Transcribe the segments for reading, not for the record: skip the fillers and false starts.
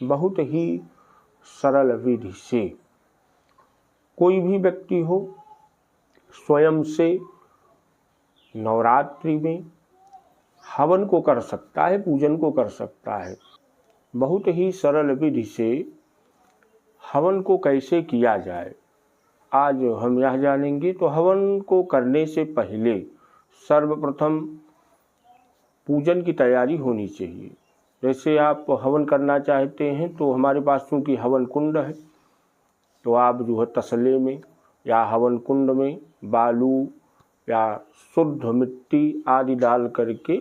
बहुत ही सरल विधि से कोई भी व्यक्ति हो स्वयं से नवरात्रि में हवन को कर सकता है, पूजन को कर सकता है। बहुत ही सरल विधि से हवन को कैसे किया जाए आज हम यह जानेंगे। तो हवन को करने से पहले सर्वप्रथम पूजन की तैयारी होनी चाहिए। जैसे आप हवन करना चाहते हैं तो हमारे पास चूँकि हवन कुंड है तो आप जो है तसले में या हवन कुंड में बालू या शुद्ध मिट्टी आदि डाल करके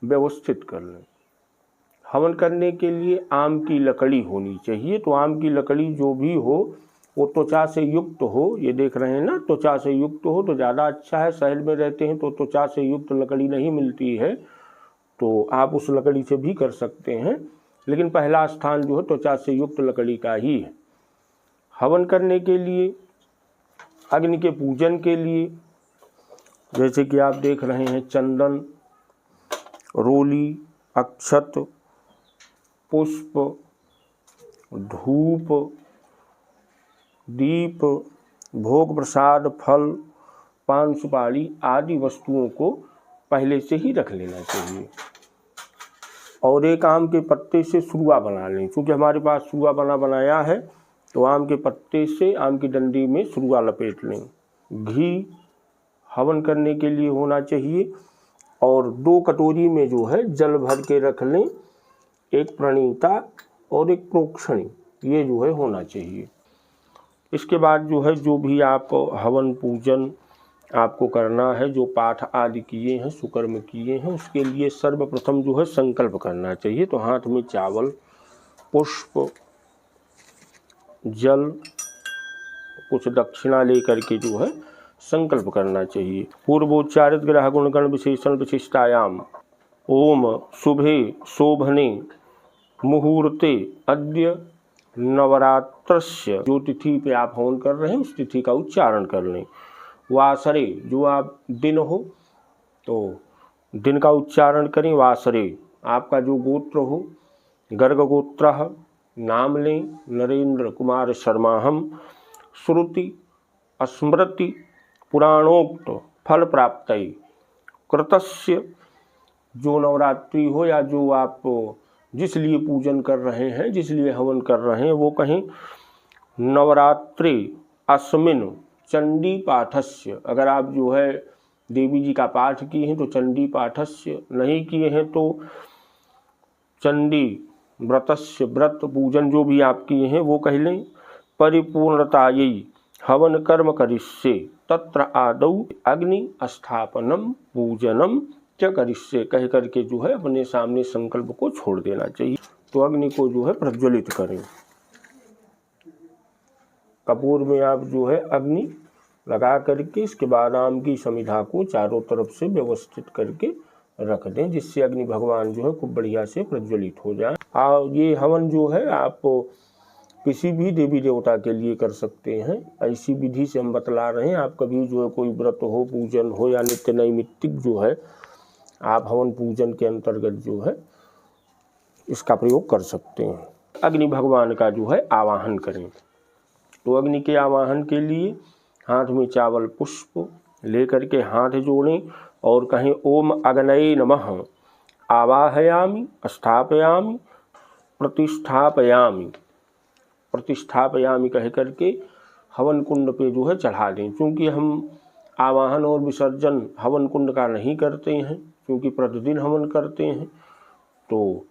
व्यवस्थित कर लें। हवन करने के लिए आम की लकड़ी होनी चाहिए। तो आम की लकड़ी जो भी हो वो त्वचा से युक्त हो। ये देख रहे हैं ना, त्वचा से युक्त हो तो ज़्यादा अच्छा है। शहर में रहते हैं तो त्वचा से युक्त लकड़ी नहीं मिलती है तो आप उस लकड़ी से भी कर सकते हैं, लेकिन पहला स्थान जो है त्वचा से युक्त लकड़ी का ही है। हवन करने के लिए, अग्नि के पूजन के लिए जैसे कि आप देख रहे हैं चंदन, रोली, अक्षत, पुष्प, धूप, दीप, भोग प्रसाद, फल, पान सुपारी आदि वस्तुओं को पहले से ही रख लेना चाहिए। और एक आम के पत्ते से सुरुआ बना लें। क्योंकि हमारे पास सुरुआ बनाया है तो आम के पत्ते से आम की डंडी में सुरुआ लपेट लें। घी हवन करने के लिए होना चाहिए और 2 कटोरी में जो है जल भर के रख लें। एक प्रणीता और एक प्रोक्षणी, ये जो है होना चाहिए। इसके बाद जो है जो भी आप हवन पूजन आपको करना है, जो पाठ आदि किए हैं, सुकर्म किए हैं, उसके लिए सर्वप्रथम जो है संकल्प करना चाहिए। तो हाथ में चावल, पुष्प, जल, कुछ दक्षिणा लेकर के जो है संकल्प करना चाहिए। पूर्वोच्चारित ग्रह गुणगण विशेषण विशिष्टायाम ओम शुभे शोभने मुहूर्ते अद्य नवरात्रस्य, जो तिथि पे आप हवन कर रहे हैं उस तिथि का उच्चारण कर लें। वासरे, जो आप दिन हो तो दिन का उच्चारण करें। वासरे आपका जो गोत्र हो, गर्ग गोत्र नाम लें। नरेंद्र कुमार शर्मा हम। श्रुति स्मृति पुराणोक्त फल प्राप्तये कृतस्य, जो नवरात्रि हो या जो आप जिस लिए पूजन कर रहे हैं, जिस लिए हवन कर रहे हैं वो कहें। नवरात्रि अस्मिन् चंडी पाठस्य, अगर आप जो है देवी जी का पाठ किए हैं तो चंडी पाठस्य, नहीं किए हैं तो चंडी व्रतस्य, व्रत पूजन जो भी आप किए हैं वो कह लें। परिपूर्णतायै हवन कर्म करिष्ये तत्र आदौ अग्नि स्थापनम पूजनम च करिष्ये, कह करके जो है अपने सामने संकल्प को छोड़ देना चाहिए। तो अग्नि को जो है प्रज्वलित करें। कपूर में आप जो है अग्नि लगा करके इसके बाद आम की समिधा को चारों तरफ से व्यवस्थित करके रख दें, जिससे अग्नि भगवान जो है खूब बढ़िया से प्रज्वलित हो जाए। और ये हवन जो है आप किसी भी देवी देवता के लिए कर सकते हैं। ऐसी विधि से हम बतला रहे हैं। आप कभी जो है कोई व्रत हो, पूजन हो या नित्य नैमित्तिक जो है आप हवन पूजन के अंतर्गत जो है इसका प्रयोग कर सकते हैं। अग्नि भगवान का जो है आवाहन करें। तो अग्नि के आवाहन के लिए हाथ में चावल पुष्प लेकर के हाथ जोड़ें और कहें ओम अग्नये नमः आवाहयामि स्थापयामि प्रतिष्ठापयामि। प्रतिष्ठापयामि कह करके हवन कुंड पे जो है चढ़ा दें। क्योंकि हम आवाहन और विसर्जन हवन कुंड का नहीं करते हैं, क्योंकि प्रतिदिन हवन करते हैं तो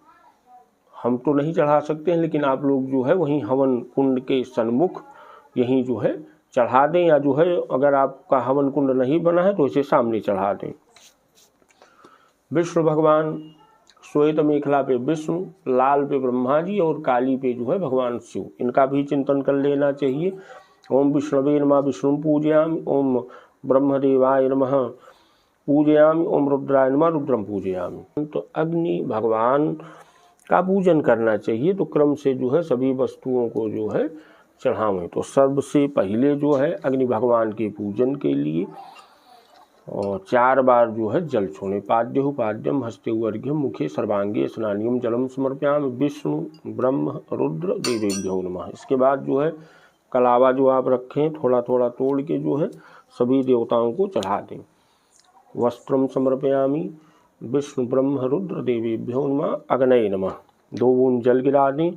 हम तो नहीं चढ़ा सकते हैं, लेकिन आप लोग जो है वहीं हवन कुंड के सन्मुख यहीं जो है चढ़ा दें, या जो है अगर आपका हवन कुंड नहीं बना है तो इसे सामने चढ़ा दें। विष्णु भगवान, श्वेत मेखला पे विष्णु, लाल पे ब्रह्मा जी और काली पे जो है भगवान शिव, इनका भी चिंतन कर लेना चाहिए। ओम विष्णवे नमः विष्णु पूजयामि, ओम ब्रह्मदेवाय नमः पूजयामि, ओम रुद्राय नमः रुद्रम पूजयामि। तो अग्नि भगवान का पूजन करना चाहिए। तो क्रम से जो है सभी वस्तुओं को जो है चढ़ावें। तो सबसे पहले जो है अग्नि भगवान के पूजन के लिए और 4 बार जो है जल छोड़े। पाद्यहु पाद्यम हस्ते अर्घ्यम मुखे सर्वांगे स्नानियम जलम समर्पयामि विष्णु ब्रह्म रुद्र देवेभ्यो नमः। इसके बाद जो है कलावा जो आप रखें थोड़ा थोड़ा तोड़ के जो है सभी देवताओं को चढ़ा दें। वस्त्रम समर्पयामि विष्णु ब्रह्म रुद्र देवेभ्यो नमः अग्नये नमः। 2 बूंद जल गिरा दें।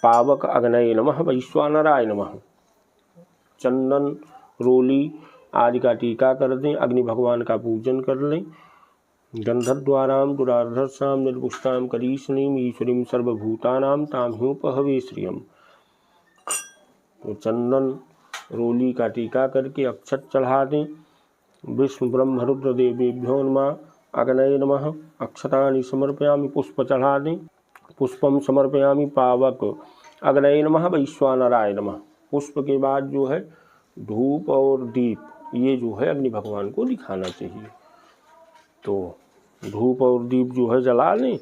पावक अग्नये नमः वैश्वानराय नमः। चंदन रोली आदि का टीका कर दें। अग्नि भगवान का पूजन कर लें। गंधर्द्वाराम दुराधर्षाम निर्पुष्टाम करीशनीम ईश्वरीम सर्वभूतानाम ताम ह्योपहवे श्रियम। तो चंदन रोली का टीका करके अक्षत चढ़ा दें। विष्णु ब्रह्म रुद्र देवेभ्यो नमः अग्नये नमः। अक्षतानि समर्पयामि पुष्प चढ़ा दें। पुष्पम समर्पयामि पावक अग्नये नमः वैश्वानराय नमः। पुष्प के बाद जो है धूप और दीप ये जो है अग्नि भगवान को दिखाना चाहिए। तो धूप और दीप जो है जला लें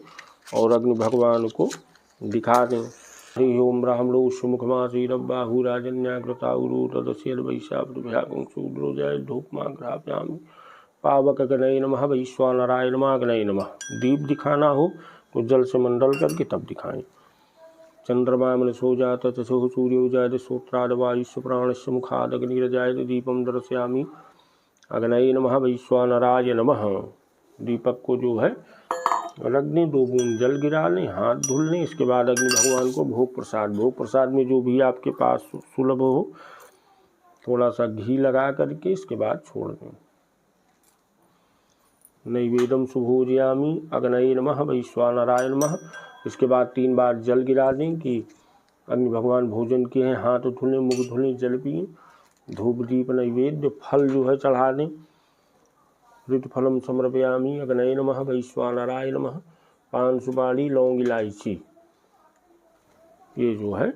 और अग्नि भगवान को दिखा दें। हरि ओम ब्राह्मणो सुमुखमासीरबाहु राजन्याकृताउरु तदस्यर वैशाखभ्यागं शूद्रो जय धूपमाग्राप्यामि पावक अग्नये नमः वैश्वानराय नमः अग्नये नमः। दीप दिखाना हो तो जल से मंडल करके तब दिखाएं। चंद्रमा मनसो जात तसो सूर्यो जायत श्रोत्राद वायुष्य प्राणस्य मुखाद अग्निर्जायत दीपम दर्शयामि अग्नये नमः वैश्वानराय नमः। दीपक को जो है रख दें। 2 बूंद जल गिरा लें। हाथ धुल लें। इसके बाद अग्नि भगवान को भोग प्रसाद में जो भी आपके पास सुलभ हो थोड़ा सा घी लगा करके इसके बाद छोड़ दें। नैवेद्यम सुभोजयामि अग्नये नमः वैश्वानराय नमः। इसके बाद 3 बार जल गिरा दें कि अग्नि भगवान भोजन किए हैं। हाथ धुलें मुख धुलें जल पिए। धूप दीप नैवेद्य फल जो है चढ़ा दें। ऋतुफलम समर्पयामि अग्नये नमः वैश्वानराय नमः। पान सुपारी लौंग इलायची ये जो है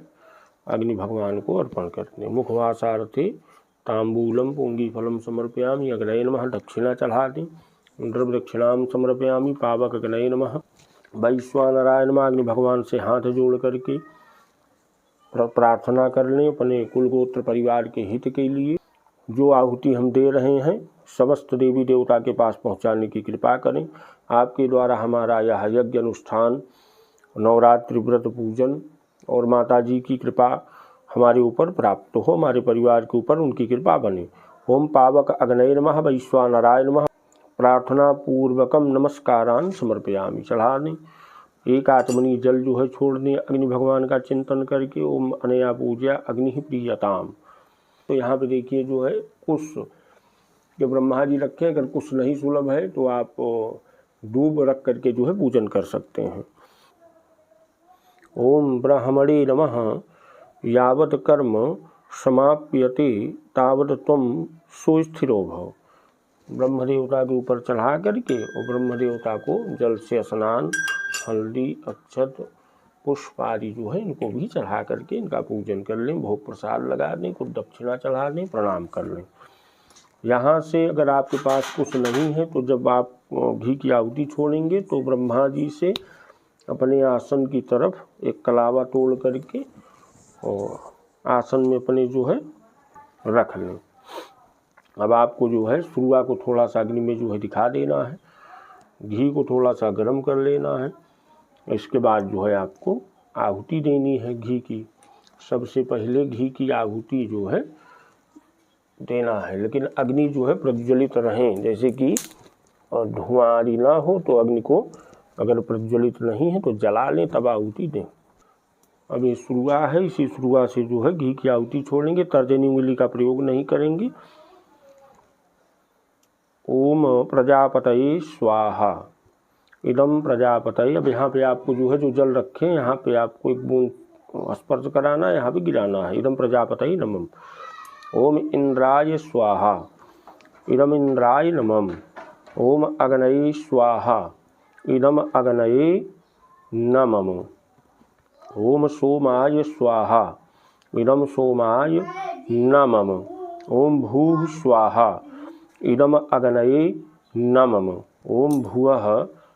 अग्नि भगवान को अर्पण करते हैं। मुखवासारथे तांबूलम पुंगी फलम समर्पयामि अग्नये नमः। दक्षिणा चढ़ा दें। द्रव्य दक्षिणाम समर्पयामि पावक अग्नये नमः वैश्वानराय नमः। अग्नि भगवान से हाथ जोड़ करके प्रार्थना कर लें अपने कुल गोत्र परिवार के हित के लिए। जो आहुति हम दे रहे हैं समस्त देवी देवता के पास पहुंचाने की कृपा करें। आपके द्वारा हमारा यह यज्ञ अनुष्ठान नवरात्रि व्रत पूजन और माता जी की कृपा हमारे ऊपर प्राप्त हो। हमारे परिवार के ऊपर उनकी कृपा बने। ओम पावक अग्नये नमः वैश्वानराय नमः। प्रार्थना पूर्वकम नमस्कारान समर्पयामि चढ़ा दें। एक आत्मनी जल जो है छोड़ दें अग्नि भगवान का चिंतन करके। ओम अनया पूजा अग्नि प्रियताम। तो यहाँ पे देखिए जो है कुश जो ब्रह्मा जी रखें। अगर कुश नहीं सुलभ है तो आप दूब रख करके जो है पूजन कर सकते हैं। ओम ब्राह्मणे नमः यावत कर्म समाप्यते तावत त्वं सुस्थिरो भव। ब्रह्म देवता के ऊपर चढ़ा करके और ब्रह्म देवता को जल से स्नान हल्दी अक्षत पुष्प आदि जो है इनको भी चढ़ा करके इनका पूजन कर लें। भोग प्रसाद लगा दें। कुछ दक्षिणा चढ़ा दें। प्रणाम कर लें। यहाँ से अगर आपके पास कुछ नहीं है तो जब आप घी की आहुति छोड़ेंगे तो ब्रह्मा जी से अपने आसन की तरफ एक कलावा तोड़ करके और आसन में अपने जो है रख लें। अब आपको जो है सुरुआ को थोड़ा सा अग्नि में जो है दिखा देना है। घी को थोड़ा सा गर्म कर लेना है। इसके बाद जो है आपको आहुति देनी है घी की। सबसे पहले घी की आहुति जो है देना है। लेकिन अग्नि जो है प्रज्वलित रहें। जैसे कि धुआं आदि ना हो तो अग्नि को अगर प्रज्वलित नहीं है तो जला लें तब आहुति दें। अब ये सुरुआ है। इसी सुरुआ से जो है घी की आहुति छोड़ेंगे। तर्जनी उंगली का प्रयोग नहीं करेंगे। ओम प्रजापतये स्वाहा इदम प्रजापतये। अब यहाँ पे आपको जो है जो जल रखें यहाँ पे आपको एक बूंद स्पर्श कराना है। यहाँ पे गिराना है। इदम प्रजापतये नमः। ओम इंद्राय स्वाहा इदम इंद्राय नमः। ओम अग्नये स्वाहा इदम अग्नये नमः। ओम सोमाय स्वाहा इदम सोमाय नमः। ओम भूः स्वाहा इदम अग्नये नमः। ओम भुवः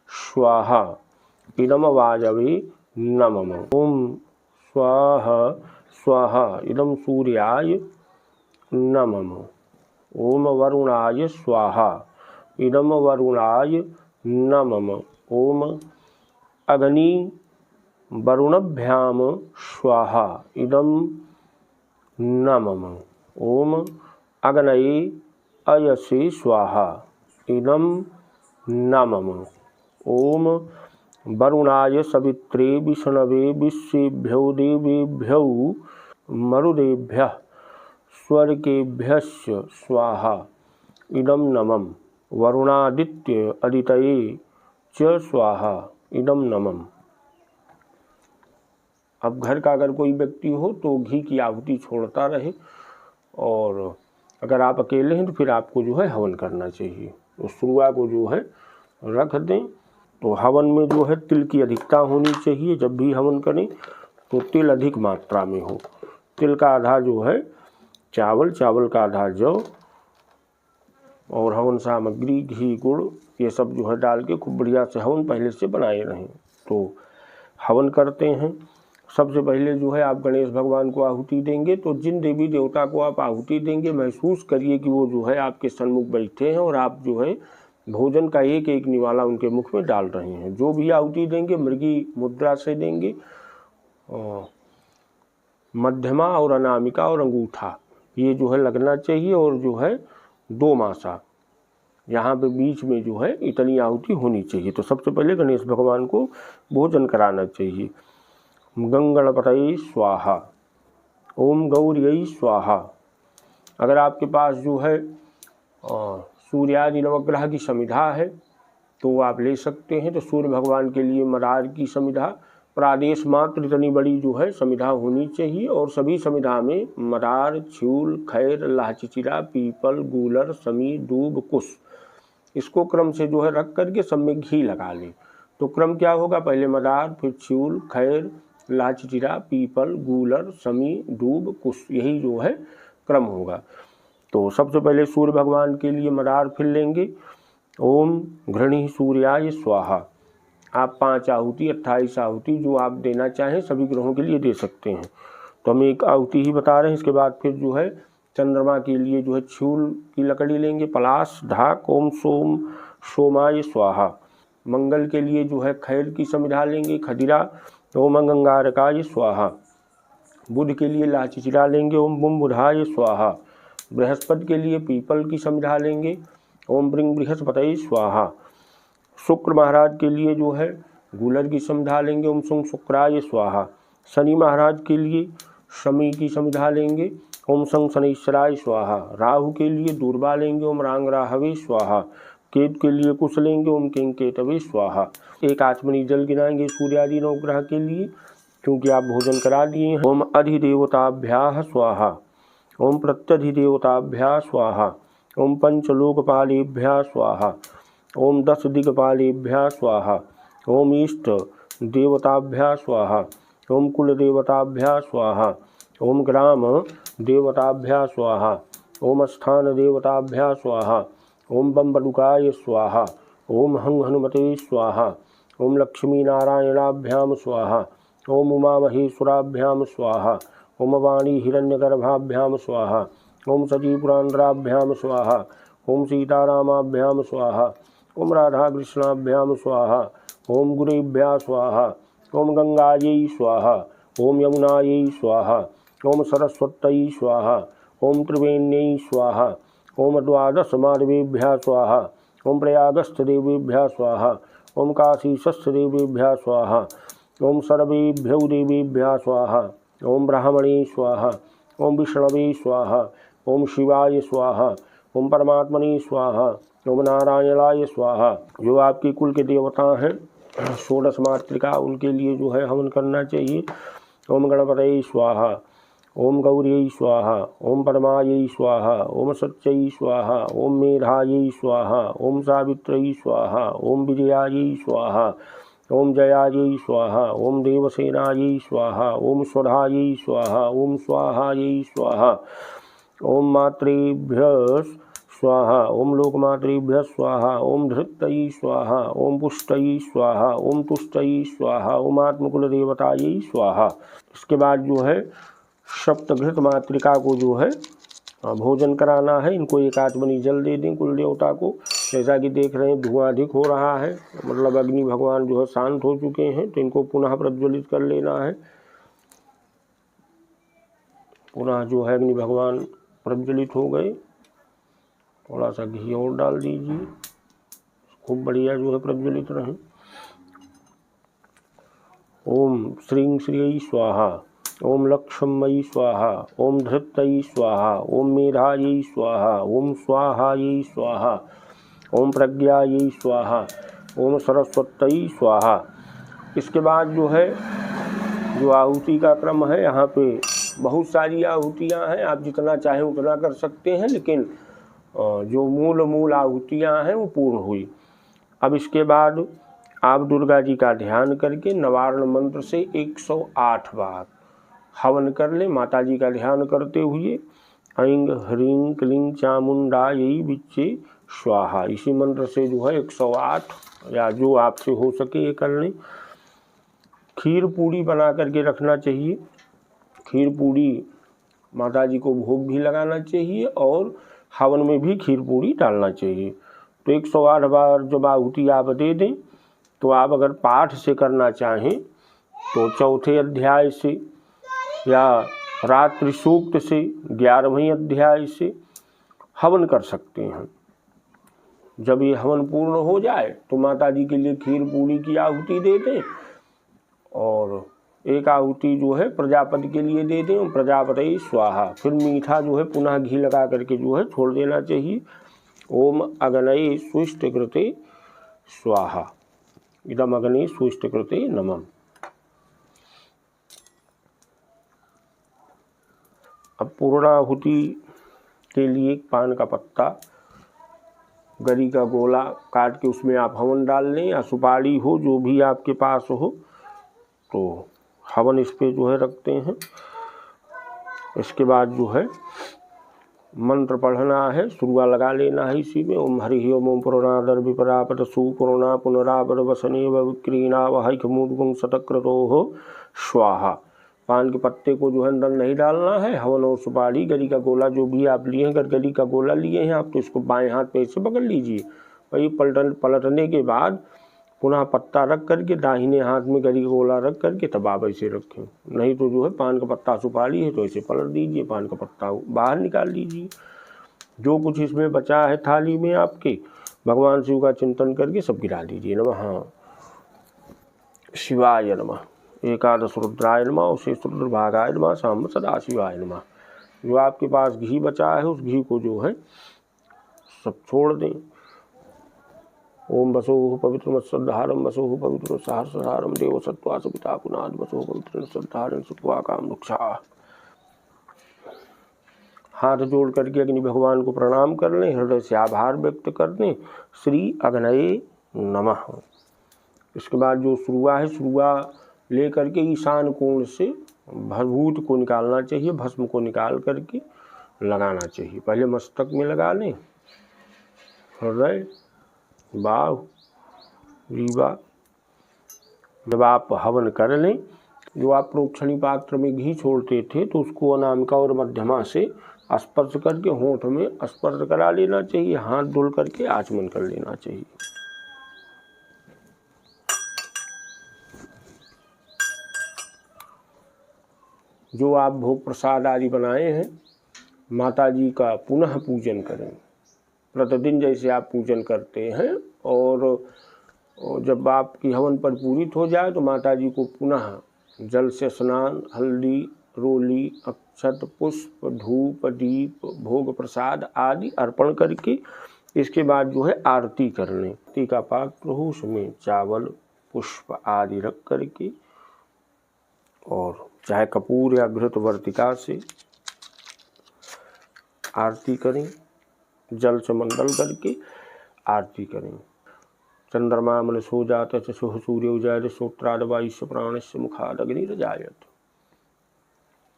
स्वाहा इदम वायवे नमः। ओम स्वाहा स्वाहा इदम सूर्याय नमः। ओम वरुणाय स्वाहा इदम वरुणाय नमः। ओम अग्नि वरुणभ्याम स्वाहा इदम नमः। ओम अग्नये अयसे स्वाहा इदम नमः। ओम वरुणाय सवित्रे विष्णवे विश्वेभ्यो देवेभ्यो मरुदेभ्यः स्वर्गेभ्यश्च स्वाहा इदम नमः। वरुणादित्य अदितये च स्वाहा इदम नमः। अब घर का अगर कोई व्यक्ति हो तो घी की आहुति छोड़ता रहे, और अगर आप अकेले हैं तो फिर आपको जो है हवन करना चाहिए। तो सुरुआ को जो है रख दें। तो हवन में जो है तिल की अधिकता होनी चाहिए। जब भी हवन करें तो तिल अधिक मात्रा में हो। तिल का आधा जो है चावल, चावल का आधा जौ, और हवन सामग्री घी गुड़ ये सब जो है डाल के खूब बढ़िया से हवन पहले से बनाए रहें। तो हवन करते हैं। सबसे पहले जो है आप गणेश भगवान को आहुति देंगे। तो जिन देवी देवता को आप आहुति देंगे महसूस करिए कि वो जो है आपके सन्मुख बैठे हैं और आप जो है भोजन का एक एक निवाला उनके मुख में डाल रहे हैं। जो भी आहुति देंगे मृगी मुद्रा से देंगे। मध्यमा और अनामिका और अंगूठा ये जो है लगना चाहिए, और जो है 2 मासा यहाँ पे बीच में जो है इतनी आहुति होनी चाहिए। तो सबसे पहले गणेश भगवान को भोजन कराना चाहिए। गंगणपतये स्वाहा ओम गौर्यै स्वाहा। अगर आपके पास जो है सूर्यादि नवग्रह की समिधा है तो आप ले सकते हैं। तो सूर्य भगवान के लिए मदार की समिधा प्रादेश मात्र इतनी बड़ी जो है समिधा होनी चाहिए, और सभी समिधा में मदार, छूल, खैर, लाहचिचिरा, पीपल, गूलर, समी, दूब, कुश इसको क्रम से जो है रख करके सब में घी लगा लें। तो क्रम क्या होगा, पहले मदार, फिर छूल, खैर, लाहचिचिरा, पीपल, गूलर, समी, दूब, कुश, यही जो है क्रम होगा। तो सबसे पहले सूर्य भगवान के लिए मदार फिर लेंगे। ओम घृणी सूर्याय स्वाहा। आप 5 आहुति 28 आहुति जो आप देना चाहें सभी ग्रहों के लिए दे सकते हैं। तो हम एक आहुति ही बता रहे हैं। इसके बाद फिर जो है चंद्रमा के लिए जो है छूल की लकड़ी लेंगे, पलाश, ढाक। ओम सोम सोमाय स्वाहा। मंगल के लिए जो है खैर की समिधा लेंगे, खदिरा। ओम अंगारकाय स्वाहा। बुध के लिए लाहचिचिरा लेंगे। ओम बुम बुधाय स्वाहा। बृहस्पति के लिए पीपल की समिधा लेंगे। ओम ब्रिंग बृहस्पतये स्वाहा। शुक्र महाराज के लिए जो है गूलर की समिधा लेंगे। ओम सुंग शुक्राय स्वाहा। शनि महाराज के लिए शमी की समिधा लेंगे। ओम संग शनैश्वराय स्वाहा। राहु के लिए दूर्वा लेंगे। ओम रांग राहवे स्वाहा। केतु के लिए कुश लेंगे। ओम किंग केतवे स्वाहा। एक आचमनी जल गिनाएंगे सूर्यादि नवग्रह के लिए, क्योंकि आप भोजन करा दिए हैं। ओम अधिदेवताभ्याः स्वाहा। ओम प्रत्यधिदेवताभ्याः स्वाहा। ओम पंचलोकपालेभ्यः स्वाहा। ओम 10 दिक्पालेभ्यः स्वाहा। ओम इष्ट देवताभ्यः स्वाहा। ओम कुल देवताभ्यः स्वाहा। ओम ग्राम देवताभ्यः स्वाहा। ओम स्थान देवताभ्यः स्वाहा। ओम बम्बडुकाय स्वाहा। ओम हंग हनुमते स्वाहा। ओम लक्ष्मी नारायणाभ्याम स्वाहा। ओम उमा महेश्वराभ्याम स्वाहा। ओम वाणी हिरण्यगर्भाभ्याम स्वाहा। ओम सजीपुरांध्राभ्याम स्वाहा। ओम सीतारामाभ्याम स्वाहा। ओम राधा कृष्णाभ्याम स्वाहा। ओम गुरुभ्यः स्वाहा। ओम गंगायै स्वाहा। ओम यमुनायै स्वाहा। ओम सरस्वत्यै स्वाहा। ओम त्रिवेण्यै स्वाहा। ओम 12 माधवेभ्यः स्वाहा। ओम प्रयागस्थदेवेभ्यः स्वाहा। ओम काशीशस्त्रदेवेभ्यः स्वाहा। ओम सर्वेभ्यो देवेभ्यः स्वाहा। ओम ब्राह्मणे स्वाहा। ओम विष्णवे स्वाहा। ओम शिवाय स्वाहा। ओम परमात्मने स्वाहा। ओम नारायणाय स्वाहा। जो आपके कुल के देवता हैं 16 मातृका उनके लिए जो है हवन करना चाहिए। ओम गणपतये स्वाहा। ओम गौर्यै स्वाहा। ओम परमायै स्वाहा। ओम सत्यै स्वाहा। ओम मेधायै स्वाहा। ओम सावित्र्यै स्वाहा। ओम विजयायै स्वाहा। ओम जयायै स्वाहा। ओम देवसेनायै स्वाहा। ओम स्वधायै स्वाहा। ओम स्वाहायै स्वाहा। ओम मातृभ्यः स्वाहा। ओम लोकमातृभ्यः स्वाहा। ओम धृतये स्वाहा। ओम पुष्टये स्वाहा। ओम तुष्टये स्वाहा। ओम आत्मकुल देवतायै स्वाहा। इसके बाद जो है सप्तघृत मातृका को जो है भोजन कराना है। इनको एक आचमनी जल दे दें कुल देवता को। जैसा कि देख रहे हैं धुआं अधिक हो रहा है, मतलब अग्नि भगवान जो है शांत हो चुके हैं, तो इनको पुनः प्रज्वलित कर लेना है। पुनः जो है अग्नि भगवान प्रज्वलित हो गए। थोड़ा सा घी और डाल दीजिए, खूब बढ़िया जो है प्रज्वलित रहें। ओम श्रीं श्री स्वाहा, ओम लक्ष्मयी स्वाहा, ओम धृतयी स्वाहा, ओम मेधायै स्वाहा, ओम स्वाहायै स्वाहा, ओम प्रज्ञायै स्वाहा, ओम सरस्वत्यै स्वाहा। इसके बाद जो है जो आहुति का क्रम है, यहाँ पे बहुत सारी आहुतियाँ हैं, आप जितना चाहें उतना कर सकते हैं, लेकिन जो मूल आहुतियाँ हैं वो पूर्ण हुई। अब इसके बाद आप दुर्गा जी का ध्यान करके नवारण मंत्र से 108 बार हवन कर लें। माता जी का ध्यान करते हुए ऐं ह्रीं क्लीं चामुंडायै विच्चे स्वाहा, इसी मंत्र से जो है 108 या जो आपसे हो सके ये कर लें। खीर पूड़ी बना करके रखना चाहिए। खीर पूड़ी माता जी को भोग भी लगाना चाहिए और हवन में भी खीर पूड़ी डालना चाहिए। तो 108 बार जब आहुति आप दे दें, तो आप अगर पाठ से करना चाहें तो चौथे अध्याय से या रात्रि सूक्त से 11वें अध्याय से हवन कर सकते हैं। जब ये हवन पूर्ण हो जाए तो माता जी के लिए खीर पूड़ी की आहुति दे दें और एक आहुति जो है प्रजापति के लिए दे दें, प्रजापति स्वाहा। फिर मीठा जो है पुनः घी लगा करके जो है छोड़ देना चाहिए। ओम अग्नये सुष्ट कृते स्वाहा, इदम अग्नि सुष्ट कृते नमः। अब पूर्णाहुति के लिए पान का पत्ता, गरी का गोला काट के उसमें आप हवन डाल लें, या सुपारी हो जो भी आपके पास हो, तो हवन इस पे जो है रखते हैं। इसके बाद जो है मंत्र पढ़ना है, सुरुआ लगा लेना है इसी में। ओम हरि ओम पुराणादर विपरापत सुपुरणा पुनरावर वसने विक्रीना वहमुद्गुं शतक्रतो स्वाहा। पान के पत्ते को जो है अंदर नहीं डालना है। हवन और सुपारी, गरी का गोला जो भी आप लिए हैं, अगर गरी का गोला लिए हैं आप तो इसको बाएं हाथ पे से पकड़ लीजिए। वही पलटने के बाद पुनः पत्ता रख करके दाहिने हाथ में गरी का गोला रख करके तब आप ऐसे रखें। नहीं तो जो है पान का पत्ता सुपारी है तो ऐसे पलट दीजिए, पान का पत्ता बाहर निकाल लीजिए। जो कुछ इसमें बचा है थाली में आपके, भगवान शिव का चिंतन करके सब गिरा दीजिए। नमः शिवाय नमः, एकादश रुद्राय नमः, शेष रुद्रभागाय नमः, शाम सदा शिवाय नमः। जो आपके पास घी बचा है उस घी को जो है सब छोड़ दें। ओम वसोः पवित्र श्रद्धारम वसोः पवित्र सहस्रधारम देव सत्वा सविता पुनाद वसोः पवित्र श्रद्धारम सुत्वा काम रक्षा। हाथ जोड़ करके अग्नि भगवान को प्रणाम कर लें, हृदय से आभार व्यक्त कर दें। श्री अग्नये नमः। इसके बाद जो सुरुआ है, सुरुआ ले करके ईशान कोण से भभूत को निकालना चाहिए, भस्म को निकाल करके लगाना चाहिए। पहले मस्तक में लगा लें, हृदय, बाहु, रीवा। जब आप हवन कर लें, जो आप प्रोक्षणी पात्र में घी छोड़ते थे तो उसको अनामिका और मध्यमा से स्पर्श करके होंठ में स्पर्श करा लेना चाहिए। हाथ धुल करके आचमन कर लेना चाहिए। जो आप भोग प्रसाद आदि बनाए हैं, माता जी का पुनः पूजन करें। प्रतिदिन जैसे आप पूजन करते हैं, और जब आपकी हवन पर पूरित हो जाए तो माता जी को पुनः जल से स्नान, हल्दी, रोली, अक्षत, पुष्प, धूप, दीप, भोग प्रसाद आदि अर्पण करके इसके बाद जो है आरती कर लें। आरती का पात्र हो, उसमें चावल, पुष्प आदि रख करके, और चाहे कपूर या घृत वर्तिका से आरती करें। जल से मंडल करके आरती करें। चंद्रमा मन सो जात चुह सूर्य उजाय श्रोत्राद वायुष्य प्राणस्य मुखाद अग्निर्जायत।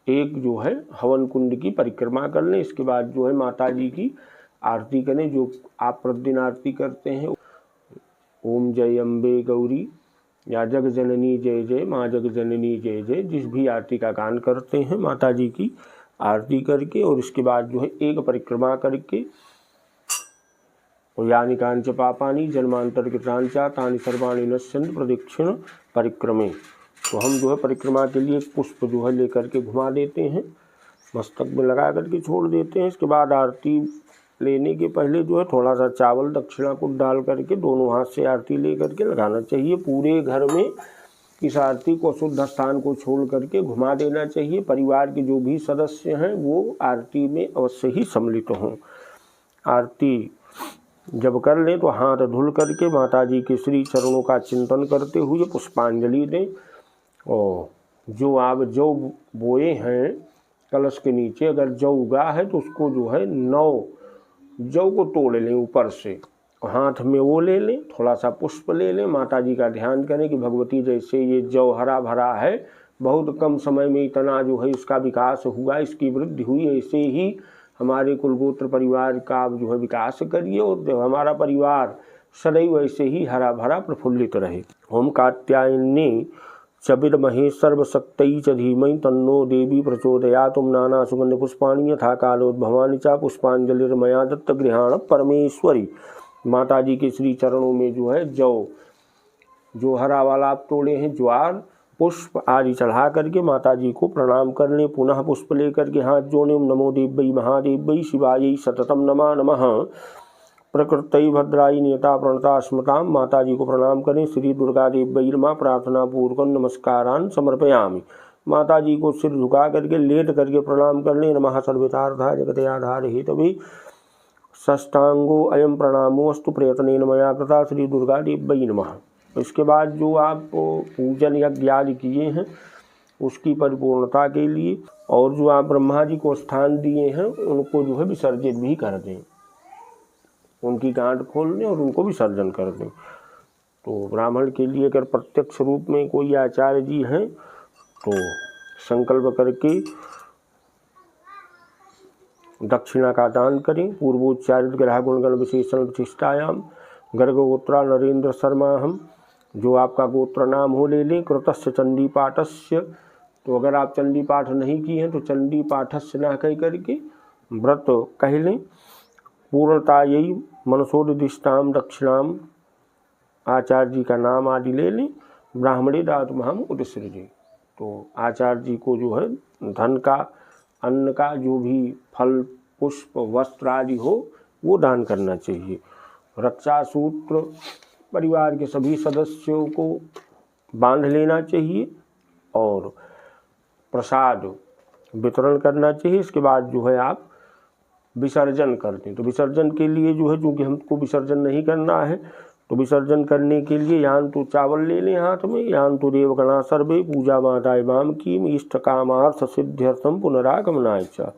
एक जो है हवन कुंड की परिक्रमा कर लें। इसके बाद जो है माता जी की आरती करें, जो आप प्रतिदिन आरती करते हैं। ओम जय अम्बे गौरी या जग जननी जय जय, माँ जग जननी जय जय, जिस भी आरती का गान करते हैं माता जी की आरती करके, और इसके बाद जो है एक परिक्रमा करके और यानी कांच पापानी जन्मांतर कृतांचा तानि सर्वाणि नश्यन्ति प्रदक्षिण परिक्रमे। तो हम जो है परिक्रमा के लिए पुष्प जो है लेकर के घुमा देते हैं, मस्तक में लगा करके छोड़ देते हैं। इसके बाद आरती लेने के पहले जो है थोड़ा सा चावल दक्षिणा को डाल करके दोनों हाथ से आरती ले करके लगाना चाहिए। पूरे घर में इस आरती को शुद्ध स्थान को छोड़ करके घुमा देना चाहिए। परिवार के जो भी सदस्य हैं वो आरती में अवश्य ही सम्मिलित हों। आरती जब कर लें तो हाथ धुल करके माता जी के श्री चरणों का चिंतन करते हुए पुष्पांजलि दें। और जो आप जौ बोए हैं कलश के नीचे, अगर जौ उगा है तो उसको जो है 9 जौ को तोड़ लें ऊपर से, हाथ में वो ले लें, थोड़ा सा पुष्प ले लें, माता जी का ध्यान करें कि भगवती जैसे ये जौ हरा भरा है, बहुत कम समय में इतना जो है इसका विकास हुआ, इसकी वृद्धि हुई, ऐसे ही हमारे कुलगोत्र परिवार का आप जो है विकास करिए और हमारा परिवार सदैव ऐसे ही हरा भरा प्रफुल्लित रहे। ओम कात्यायनी च विद्महे सर्वशक्त्यै च धीमहि तन्नो देवी प्रचोदयात्। ओम नाना सुगंध पुष्पाणि यथा कालोद्भवानि च पुष्पांजलिर्मया दत्त गृहाण परमेश्वरी। माता जी के श्री चरणों में जो है जो हरा वाला आप तोड़े हैं ज्वार, पुष्प आदि चढ़ा करके माता जी को प्रणाम कर लें। पुनः पुष्प लेकर के हाथ जोड़ें। ओम नमो देव्यै महादेव्यै शिवायै सततम नमः नमः। प्रकृतै भद्राई नेता प्रणता स्मृताम। माता जी को प्रणाम करें। श्री दुर्गा देव्यै नमः प्रार्थना पूर्वक नमस्कारान् समर्पयामि। माता जी को सिर झुका करके लेट करके प्रणाम कर लें। नमः सर्वतार्थाय जगदयाधार हेतवे षष्ठांगो अयम प्रणामो अस्तु प्रयत्नेन मया कृता। श्री दुर्गा देव्यै नमः। इसके बाद जो आप पूजन यज्ञ आदि किए हैं उसकी परिपूर्णता के लिए और जो आप ब्रह्मा जी को स्थान दिए हैं उनको जो है विसर्जित भी कर दें, उनकी गांठ खोल दें और उनको विसर्जन कर दें। तो ब्राह्मण के लिए अगर प्रत्यक्ष रूप में कोई आचार्य जी हैं तो संकल्प करके दक्षिणा का दान करें। पूर्वोच्चारित ग्रह गुणगण विशेषण प्रतिष्ठायाम गर्ग गोत्रा नरेंद्र शर्मा हम, जो आपका गोत्र नाम हो ले लें। कृतस्य चंडी पाठस्य, तो अगर आप चंडी पाठ नहीं किए हैं तो चंडी पाठस्य ना कह करके व्रत कह लें। पूर्णतायै मनसोदिष्टाम दक्षिणाम, आचार्य जी का नाम आदि ले लें। ब्राह्मणे दातुमहम उदसृजे, तो आचार्य जी को जो है धन का, अन्न का, जो भी फल पुष्प वस्त्र आदि हो वो दान करना चाहिए। रक्षा सूत्र परिवार के सभी सदस्यों को बांध लेना चाहिए और प्रसाद वितरण करना चाहिए। इसके बाद जो है आप विसर्जन करते हैं। तो विसर्जन के लिए जो है, चूँकि हमको विसर्जन नहीं करना है, तो विसर्जन करने के लिए यान तो चावल ले लें हाथ में, यान तो देवगणा सर्वे पूजा माता इमाम की इष्ट कामार्थ सिद्ध्यर्थम पुनरागमनाय च।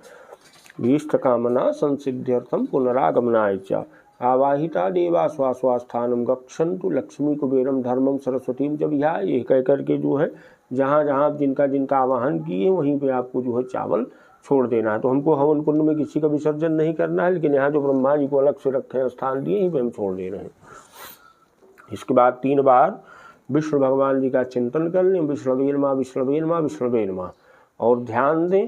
इष्ट कामना संसिद्ध्यर्थम पुनरागमनाय च। आवाहिता देवा स्वास्थानम गच्छन्तु लक्ष्मी कुबेरम धर्मम सरस्वतीम च विहाय। ये कह करके जो है जहाँ जहाँ जिनका जिनका आवाहन किए वहीं पे आपको जो है चावल छोड़ देना है। तो हमको हवन कुंड में किसी का विसर्जन नहीं करना है, लेकिन यहाँ जो ब्रह्मा जी को अलग से रखे हैं स्थान दिए, यहीं पे हम छोड़ दे रहे हैं। इसके बाद 3 बार विष्णु भगवान जी का चिंतन कर लें। विष्णवे नमः विष्णवे नमः विष्णवे नमः। और ध्यान दें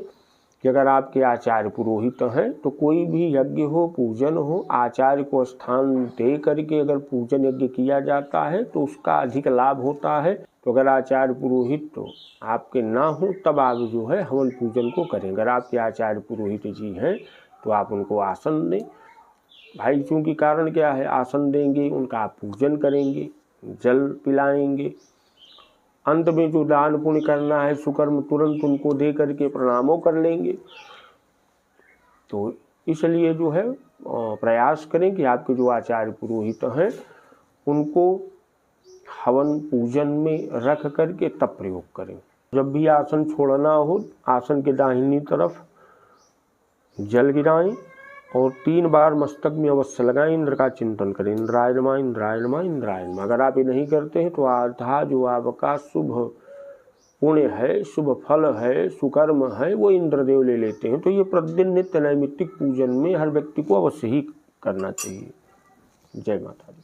कि अगर आपके आचार्य पुरोहित हैं तो कोई भी यज्ञ हो, पूजन हो, आचार्य को स्थान दे करके अगर पूजन यज्ञ किया जाता है तो उसका अधिक लाभ होता है। तो अगर आचार्य पुरोहित तो आपके ना हो तब आप जो है हवन पूजन को करें। अगर आपके आचार्य पुरोहित जी हैं तो आप उनको आसन दें। भाई चूँकि कारण क्या है, आसन देंगे, उनका आप पूजन करेंगे, जल पिलाएंगे, अंत में जो दान पुण्य करना है सुकर्म तुरंत उनको दे करके प्रणामों कर लेंगे। तो इसलिए जो है प्रयास करें कि आपके जो आचार्य पुरोहित हैं उनको हवन पूजन में रख करके तब प्रयोग करें। जब भी आसन छोड़ना हो, आसन के दाहिनी तरफ जल गिराएं और 3 बार मस्तक में अवश्य लगाएं। इंद्र का चिंतन करें। इंद्राय नमः इंद्राय नमः इंद्राय नमः। अगर आप ये नहीं करते हैं तो आधा जो आपका शुभ पुण्य है, शुभ फल है, सुकर्म है, वो इंद्रदेव ले लेते हैं। तो ये प्रतिदिन नित्य नैमित्तिक पूजन में हर व्यक्ति को अवश्य ही करना चाहिए। जय माता दी।